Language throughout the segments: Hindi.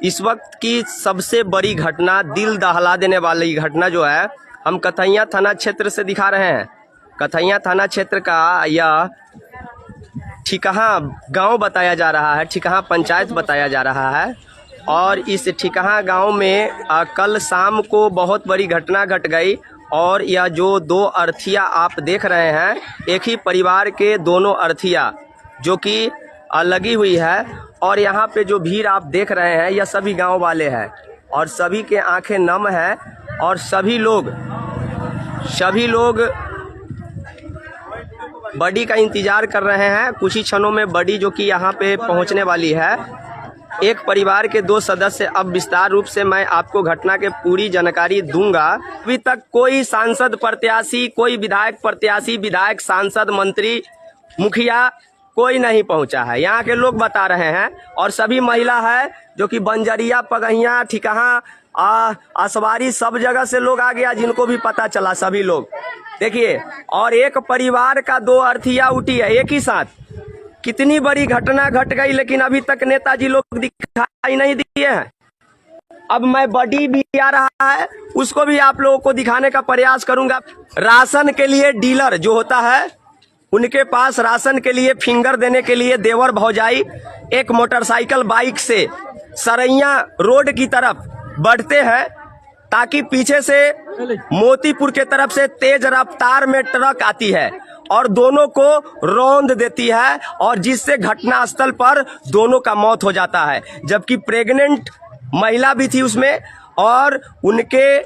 इस वक्त की सबसे बड़ी घटना, दिल दहला देने वाली घटना जो है, हम कथैया थाना क्षेत्र से दिखा रहे हैं। कथैया थाना क्षेत्र का यह ठिकहा गांव बताया जा रहा है, ठिकहा पंचायत बताया जा रहा है। और इस ठिकहा गांव में कल शाम को बहुत बड़ी घटना घट गई। और यह जो दो अर्थिया आप देख रहे हैं, एक ही परिवार के दोनों अर्थिया जो कि लगी हुई है। और यहाँ पे जो भीड़ आप देख रहे हैं, यह सभी गांव वाले हैं और सभी के आंखें नम हैं। और सभी लोग बडी का इंतजार कर रहे हैं। कुछ ही क्षणों में बडी जो कि यहाँ पे पहुँचने वाली है। एक परिवार के दो सदस्य, अब विस्तार रूप से मैं आपको घटना के पूरी जानकारी दूंगा। अभी तक कोई सांसद प्रत्याशी, कोई विधायक प्रत्याशी, विधायक, सांसद, मंत्री, मुखिया कोई नहीं पहुंचा है, यहाँ के लोग बता रहे हैं। और सभी महिला है जो कि बंजरिया, पगहिया, ठिकहा, असवारी, सब जगह से लोग आ गया, जिनको भी पता चला सभी लोग देखिए। और एक परिवार का दो अर्थिया उठी है एक ही साथ। कितनी बड़ी घटना घट गई, लेकिन अभी तक नेताजी लोग दिखाई नहीं दिए हैं। अब मैं बडी भी आ रहा है, उसको भी आप लोगों को दिखाने का प्रयास करूंगा। राशन के लिए डीलर जो होता है, उनके पास राशन के लिए फिंगर देने के लिए देवर भौजाई एक मोटरसाइकिल बाइक से सरैया रोड की तरफ बढ़ते हैं, ताकि पीछे से मोतीपुर के तरफ से तेज रफ्तार में ट्रक आती है और दोनों को रौंद देती है, और जिससे घटनास्थल पर दोनों का मौत हो जाता है। जबकि प्रेग्नेंट महिला भी थी उसमें, और उनके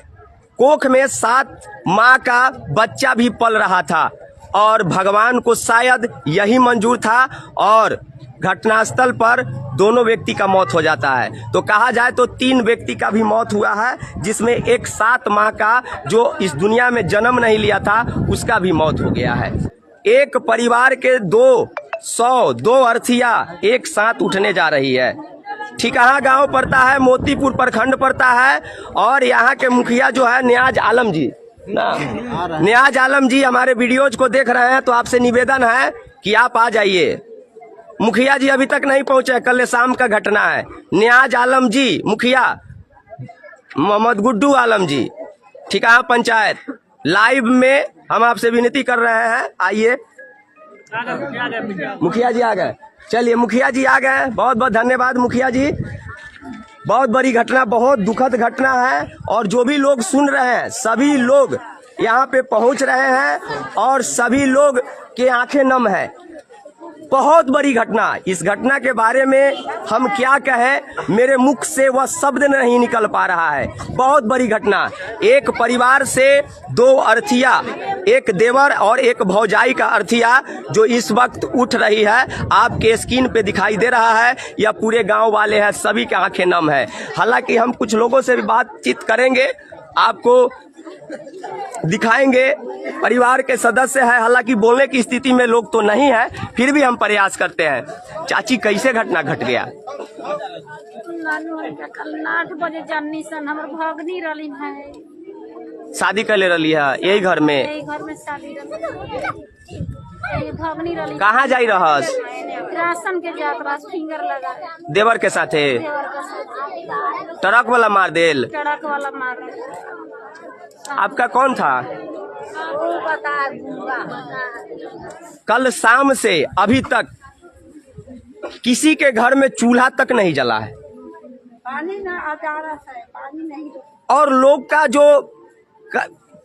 कोख में 7 माह का बच्चा भी पल रहा था। और भगवान को शायद यही मंजूर था, और घटनास्थल पर दोनों व्यक्ति का मौत हो जाता है। तो कहा जाए तो 3 व्यक्ति का भी मौत हुआ है, जिसमें एक 7 माह का जो इस दुनिया में जन्म नहीं लिया था, उसका भी मौत हो गया है। एक परिवार के 200 अर्थिया एक साथ उठने जा रही है। ठिकहा गांव पड़ता है, मोतीपुर प्रखंड पड़ता है। और यहाँ के मुखिया जो है नियाज आलम जी, नियाज आलम जी हमारे वीडियोज को देख रहे हैं, तो आपसे निवेदन है कि आप आ जाइए। मुखिया जी अभी तक नहीं पहुंचे, कल शाम का घटना है। नियाज आलम जी मुखिया, मोहम्मद गुड्डू आलम जी, ठिकहा पंचायत, लाइव में हम आपसे विनती कर रहे हैं, आइए। मुखिया जी आ गए, चलिए मुखिया जी आ गए, बहुत बहुत धन्यवाद मुखिया जी। बहुत बड़ी घटना, बहुत दुखद घटना है। और जो भी लोग सुन रहे हैं, सभी लोग यहाँ पे पहुँच रहे हैं और सभी लोग के आंखें नम है। बहुत बड़ी घटना, इस घटना के बारे में हम क्या कहें, मेरे मुख से वह शब्द नहीं निकल पा रहा है। बहुत बड़ी घटना, एक परिवार से 2 अर्थिया, एक देवर और एक भौजाई का अर्थिया जो इस वक्त उठ रही है, आपके स्क्रीन पे दिखाई दे रहा है। या पूरे गांव वाले हैं, सभी के आंखें नम है। हालांकि हम कुछ लोगों से भी बातचीत करेंगे, आपको दिखाएंगे। परिवार के सदस्य है, हालांकि बोलने की स्थिति में लोग तो नहीं है, फिर भी हम प्रयास करते हैं। चाची, कैसे घटना घट गया? कल 8 बजे जानी सन हमर भगनी रही है, शादी कर ले रही है यही घर में, यही घर में शादी भगनी रही। कहाँ जाई रहस? राशन के जात बस फिंगर लगा देवर के साथे, ट्रक वाला मार देल, ट्रक वाला मार। आपका कौन था? कल शाम से अभी तक किसी के घर में चूल्हा तक नहीं जला है, पानी ना आता है, पानी नहीं। और लोग का जो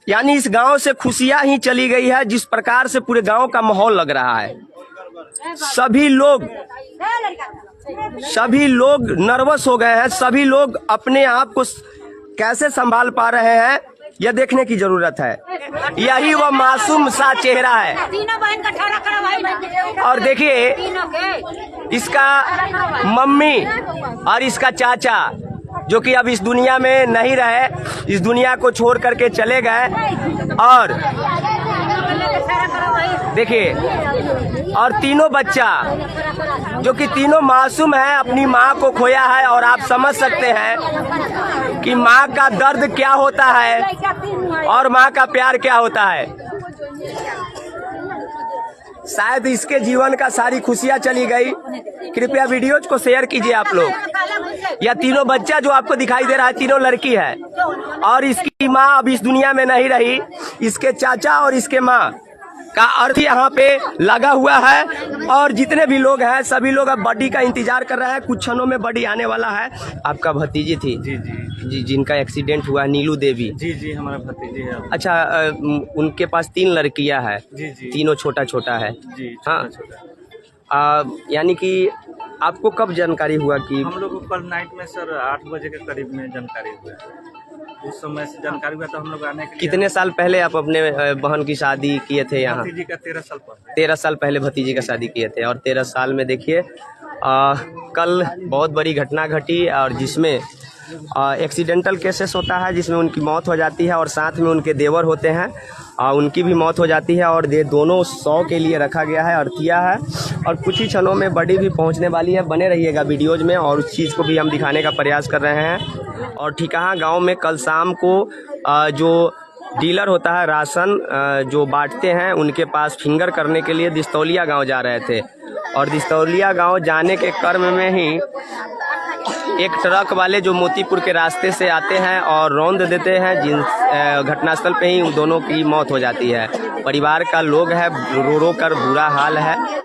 यानी इस गांव से खुशियां ही चली गई है। जिस प्रकार से पूरे गांव का माहौल लग रहा है, सभी लोग नर्वस हो गए हैं। सभी लोग अपने आप को कैसे संभाल पा रहे हैं, यह देखने की जरूरत है। यही वह मासूम सा चेहरा है। तीनों बहन का ठहरा खड़ा भाई। और देखिए, इसका मम्मी और इसका चाचा जो कि अब इस दुनिया में नहीं रहे, इस दुनिया को छोड़ करके चले गए। और देखिए, और तीनों बच्चा जो कि तीनों मासूम है, अपनी माँ को खोया है। और आप समझ सकते हैं कि माँ का दर्द क्या होता है और माँ का प्यार क्या होता है। शायद इसके जीवन का सारी खुशियां चली गई। कृपया वीडियोज को शेयर कीजिए आप लोग। यह तीनों बच्चा जो आपको दिखाई दे रहा है, तीनों लड़की है और इसकी माँ अब इस दुनिया में नहीं रही। इसके चाचा और इसके माँ का अर्थ यहाँ पे लगा हुआ है और जितने भी लोग हैं सभी लोग अब बॉडी का इंतजार कर रहे हैं। कुछ क्षणों में बॉडी आने वाला है। आपका भतीजी थी जी जी जी, जिनका एक्सीडेंट हुआ, नीलू देवी। जी जी हमारा भतीजी है। अच्छा, उनके पास 3 लड़कियां हैं। जी जी तीनों छोटा छोटा है। जी हाँ। छोटा। यानी कि आपको कब जानकारी हुआ कि हम लोग को कल नाइट में सर 8 बजे के करीब में जानकारी हुआ। उस समय से जानकारी हुआ तो हम लोग आने के लिए। कितने साल पहले आप अपने बहन की शादी किए थे यहाँ? भतीजी का 13 साल पहले। 13 साल पहले भतीजी का शादी किए थे और 13 साल में देखिए कल बहुत बड़ी घटना घटी और जिसमें एक्सीडेंटल केसेस होता है, जिसमें उनकी मौत हो जाती है और साथ में उनके देवर होते हैं, उनकी भी मौत हो जाती है और ये दोनों 100 के लिए रखा गया है, अर्थिया है और कुछ ही क्षणों में बड़ी भी पहुंचने वाली है। बने रहिएगा वीडियोज में और उस चीज़ को भी हम दिखाने का प्रयास कर रहे हैं। और ठिकाहा गांव में कल शाम को जो डीलर होता है राशन जो बांटते हैं, उनके पास फिंगर करने के लिए दिस्तौलिया गांव जा रहे थे और दिस्तौलिया गांव जाने के क्रम में ही एक ट्रक वाले जो मोतीपुर के रास्ते से आते हैं और रौंद देते हैं, जिन घटनास्थल पे ही उन दोनों की मौत हो जाती है। परिवार का लोग है, रो रो कर बुरा हाल है।